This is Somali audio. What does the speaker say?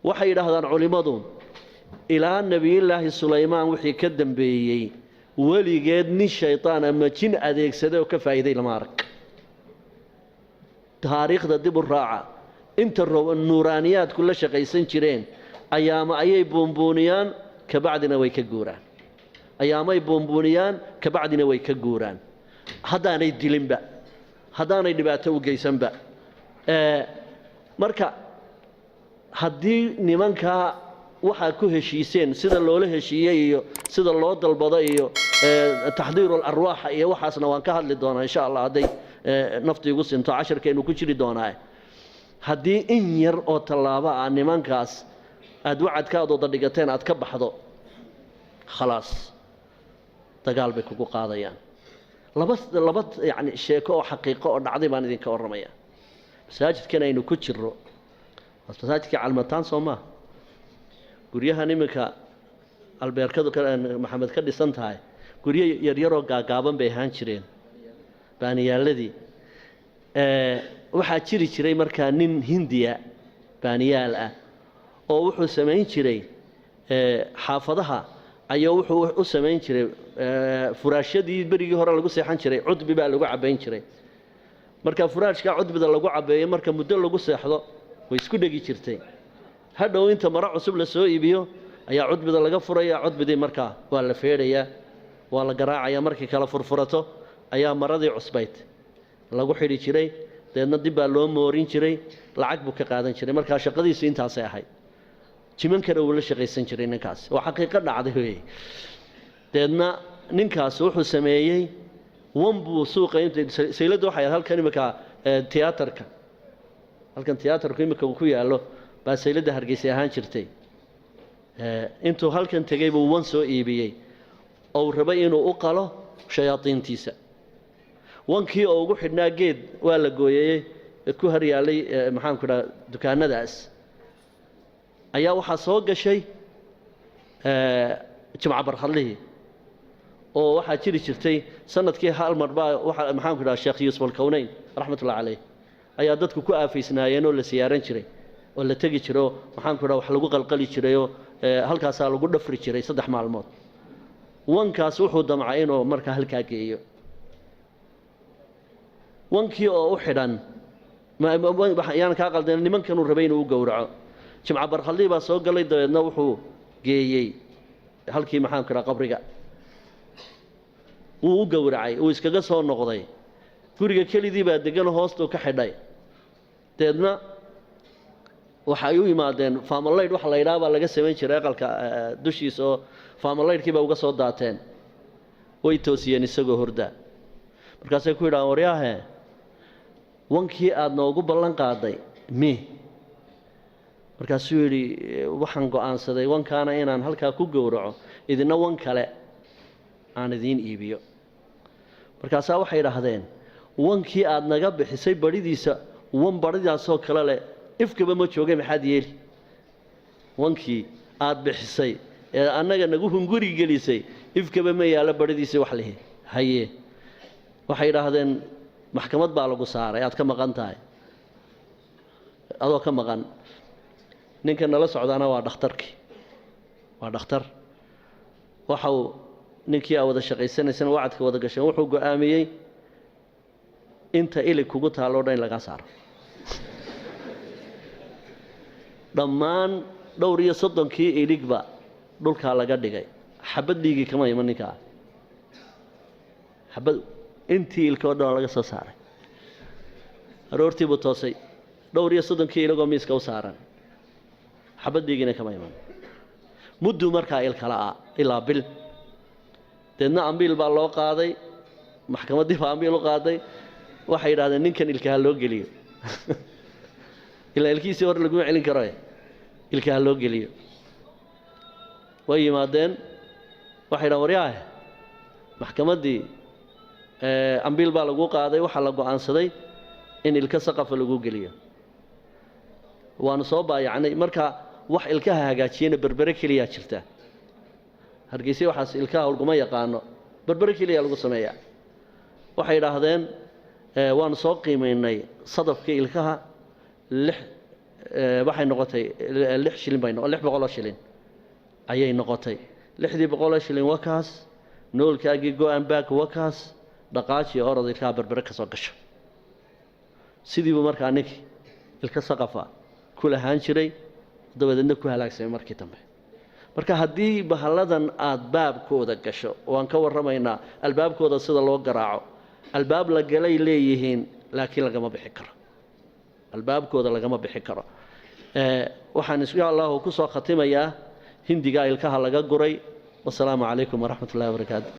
waxay yidhaahdaan culimmadu ilaa nebiyullaahi sulaymaan wixii ka dambeeyey weligeed nin shaytaan ama jin adeegsaday oo ka faa'iiday lama arag taariikhda dib u raaca inta nuuraaniyaadku la shaqaysan jireen ayaama ayay buunbuuniyaan kabacdina way ka guuraan ayaamay buunbuuniyaan kabacdina way ka guuraan haddaanay dilinba haddaanay dhibaato u geysanba marka haddii nimankaa waxaa ku heshiiseen sida loola heshiiyey iyo sida loo dalbado iyo taxdiirul arwaaxa iyo waxaasna waan ka hadli doonaa insha allah hadday nafti igu sinto casharkeenu ku jiri doonaa haddii in yar oo tallaabo ah nimankaas aad wacadkaadooda dhigateen aad ka baxdo khalaas dagaal bay kugu qaadayaan laba yani sheeko oo xaqiiqo oo dhacday baan idinka warramaya masaajidkan aynu ku jirro masaajidkii calmataan soo maaha guryahan iminka albeerkadu maxamed ka dhisan tahay guryo yaryaroo gaagaaban bay ahaan jireen baaniyaaladii waxaa jiri jiray markaa nin hindiya baaniyaal ah oo wuxuu samayn jiray xaafadaha ayaa wuxuu u samayn jiray furaashadii berigii hore lagu seexan jiray cudbi baa lagu cabayn jiray marka furaashka cudbida lagu cabeeyo marka muddo lagu seexdo way isku dhegi jirtay hadhow inta maro cusub la soo iibiyo ayaa cudbida laga furaya cudbidii markaa waa la feedhayaa waa la garaacayaa markii kala furfurato ayaa maradii cusbayd lagu xidhi jiray deedna dib baa loo moorin jiray lacag buu ka qaadan jiray markaa shaqadiisu intaasay ahayd jimankana wuu la shaqaysan jiray ninkaas waa xaqiiqo dhacday weeye deedna ninkaas wuxuu sameeyey wanbuu suuqa sayladda waxay ahayd halkan imika tiyaatarka halkan tiyaatarku imika uu ku yaallo baa sayladda hargeysa ahaan jirtay intuu halkan tegey buu wan soo iibiyey oo rabay inuu u qalo shayaadiintiisa wankii oo ugu xidhnaa geed waa la gooyey ku har yaallay maxaanku idhaha dukaanadaas ayaa waxaa soo gashay jimca barhadlihii oo waxaa jiri jirtay sanadkii hal mar baa maxaanku idhaha sheekh yuusuf alkowneyn raxmatullahi caleyh ayaa dadku ku aafaysnaayeen oo la siyaaran jiray oo la tegi jiro maxaanku idhaha wax lagu qalqali jirayoo halkaasaa lagu dhafri jiray 3 maalmood wankaas wuxuu damcay inuu markaa halkaa geeyo wankii oo u xidhan yaan kaa qaldan nimankanuu rabay inuu u gowraco jimca barkhaldii baa soo galay dabeedna wuxuu geeyey halkii maxaanku idhaha qabriga wuu u gowracay uu iskaga soo noqday guriga kelidii baa degan hoostuu ka xidhay deedna waxay u yimaadeen faamalayd waxa la yidhaha baa laga samayn jiray aqalka dushiisa oo faamalaydkii baa uga soo daateen way toosiyeen isagoo horda markaasay ku yidhahaan waryaahe wankii aad noogu ballan qaaday markaasuu yidhi waxaan go'aansaday wankaana inaan halkaa ku gowraco idina wan kale aan idiin iibiyo markaasaa waxay idhaahdeen wankii aad naga bixisay badhidiisa wan badhidaasoo kale leh ifkaba ma joogay maxaad yeeli wankii aad bixisay ee annaga nagu hunguri gelisay ifkaba ma yaalo badhidiisii wax lihi haye waxay idhaahdeen maxkamad baa lagu saaray aad ka maqan tahay adoo ka maqan ninka nala socdaana waa dhakhtarkii waa dhakhtar waxau ninkii aa wada shaqaysanaysana wacadka wada gasheen wuxuu go'aamiyey inta ilig kugu taalloo dhan in lagaa saaro dhammaan 30 iligba dhulkaa laga dhigay xabad dhiigii kama iman ninkaa xabad intii ilkoo dhan laga soo saaray aroortii buu toosay 30 iligoo miiska u saaran xabad dhiigina kama iman muddu markaa ilkala ilaa bil deedna ambiil baa loo qaaday maxkamaddii baa ambiil u qaaday waxay yidhahdeen ninkan ilkaha loo geliyo ilaa ilkiisii hore laguma celin karo ilkaha loo geliyo way yimaadeen waxay yidhahan waryaahe maxkamaddii ambiil baa lagu qaaday waxaa la go'aansaday in ilka saqafa lagu geliyo waanu soo baayacnay marka wax ilkaha hagaajiyana berbere keliyaa jirta hargeysa waxaas ilkaha laguma yaqaano berbere keliya lagu sameeyaa waxay yidhaahdeen waanu soo qiimaynay sadafkii ilkaha waxay noqotay 6 shilin bay noqotay 600 shilin ayay noqotay 600 shilin wakaas noolkaagii go-an back wakaas dhaqaaji orod ilka berbere ka soo gasho sidiiba markaa ninkii ilka saqafa ku lahaan jiray dabadeedna ku halaagsamay markii dambe marka haddii bahalladan aad baabkooda gasho waan ka warramaynaa albaabkooda sida loo garaaco albaab la galay leeyihiin laakiin lagama bixi karo albaabkooda lagama bixi karo waxaan insha Allah ku soo khatimayaa hindiga ilkaha laga guray wassalaamu calaykum waraxmatullaahi wabarakaatuh